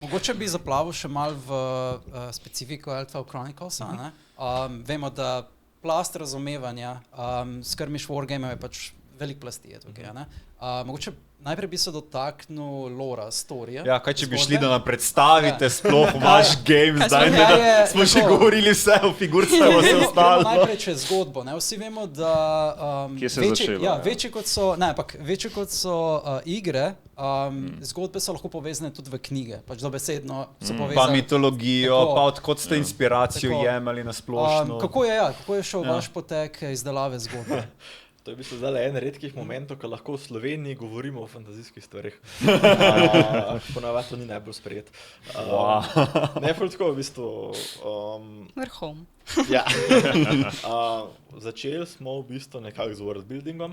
Mogoče bi zaplavil še malo v specifiko Elf Chronicles. Vemo, da plast razumevanja Skirmish Wargame je pač velik plasti je tukaj. Mogoče najprej bi se dotaknil lora, storija. Ja, kaj če bi šli, da nam predstavite sploh vaš game zdaj, smo že govorili vse o figurcah, vse ostalo. Najprej čez zgodbo, ne? Vsi vemo, da kje se začela? Večji kot so igre, zgodbe so lahko povezane tudi v knjige, pač dobesedno so povezane. Pa mitologijo, pa odkot ste inspiracijo jemali na splošno. Kako je šel vaš potek izdelave zgodbe? To je v bistvu zdaj en redkih momentov, ko lahko v Sloveniji govorimo o fantazijskih stvarih. Ponavadi to ni najbolj sprejet. Ne, tako v bistvu... Vrhom. Ja. Začeli smo v bistvu nekako z worldbuildingom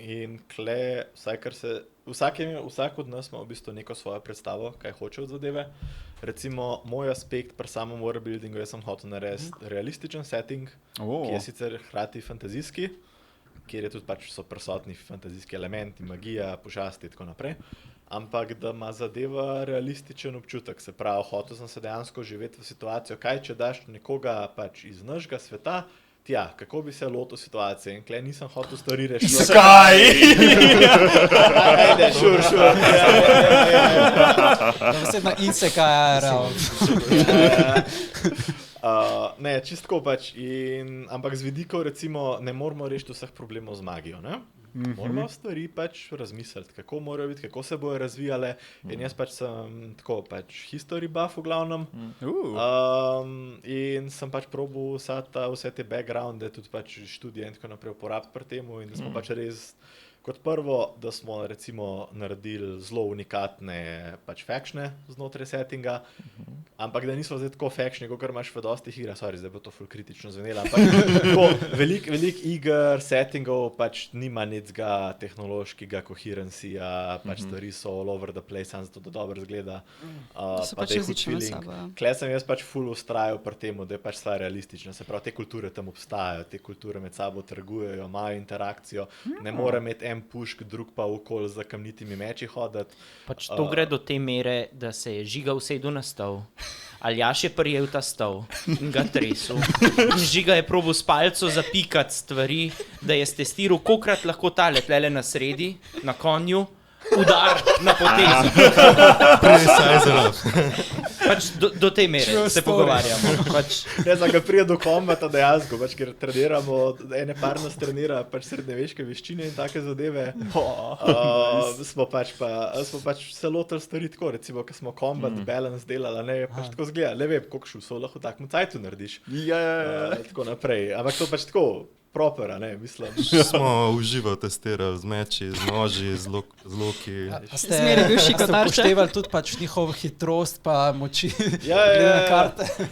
in kle, vsak od nas ima v bistvu neko svojo predstavo, kaj hoče od zadeve. Recimo, moj aspekt pri samem worldbuildingu, jaz sem hotel narediti realističen setting, ki je sicer hkrati fantazijski, kjer je tudi pač so prisotni fantazijski elementi, magija, pošasti in tako naprej. Ampak da ima zadeva realističen občutek, se pravi, hotel sem se dejansko živeti v situacijo, kaj če daš nekoga pač iz našega sveta, tja, kako bi se lotil situacije in klej nisem hotel stvari rešiti. Skaj! Ajde, šur. Vsedna isekaj, Ne, čistko pač, ampak z vidikov recimo ne moramo rešiti vseh problemov z magijo, ne? Moramo stvari pač razmisliti, kako morajo biti, kako se bojo razvijale in jaz pač sem tako pač history buff v glavnem in sem pač probal vse te backgrounde, tudi pač študije in tako naprej uporabiti pri temu in da smo pač res kot prvo, da smo recimo naredili zelo unikatne pač factione znotraj settinga, ampak da nismo zdaj tako factioni, kot imaš v dostih igrah, zdaj bo to ful kritično zvenelo, ampak velik iger, settingov pač nima necga tehnološkega coherencija, pač stvari so all over the place, samo zato, da dobro izgleda. So pač različne med sabo. Klej sem jaz pač ful ustrajal pri temu, da je pač stvar realistična, se pravi, te kulture tam obstajajo, te kulture med sabo trgujejo, imajo interakcijo, ne more imeti en pušk, drug pa okoli za kamnitimi meči hoditi. Pač to gre do te mere, da se je Žiga usedel na stol. Aljaš je prijel ta stol in ga tresel. In Žiga je probal s palco zapikati stvari, da je testiral, kolikrat lahko tale tlele na sredi, na konju, udar na potezu. Pač do te mere se pogovarjamo. Ne, da ga prije do kombata dejansko, pač, ker treniramo, ene par nas trenira pač srednjeveške veščine in take zadeve. Smo pač se lotili stvari tako, recimo, ko smo combat balance delali, ne, pač tako zgleda, ne vem, koliko šusov lahko tak cajtu narediš. Tako naprej, ampak to pač tako proper, ne, mislim. Smo uživo testirali z meči, z noži, z loki. Zmeraj bil šikotarče. Ste upoštevali tudi pač njihovo hitrost pa moči Ja, glede na karte?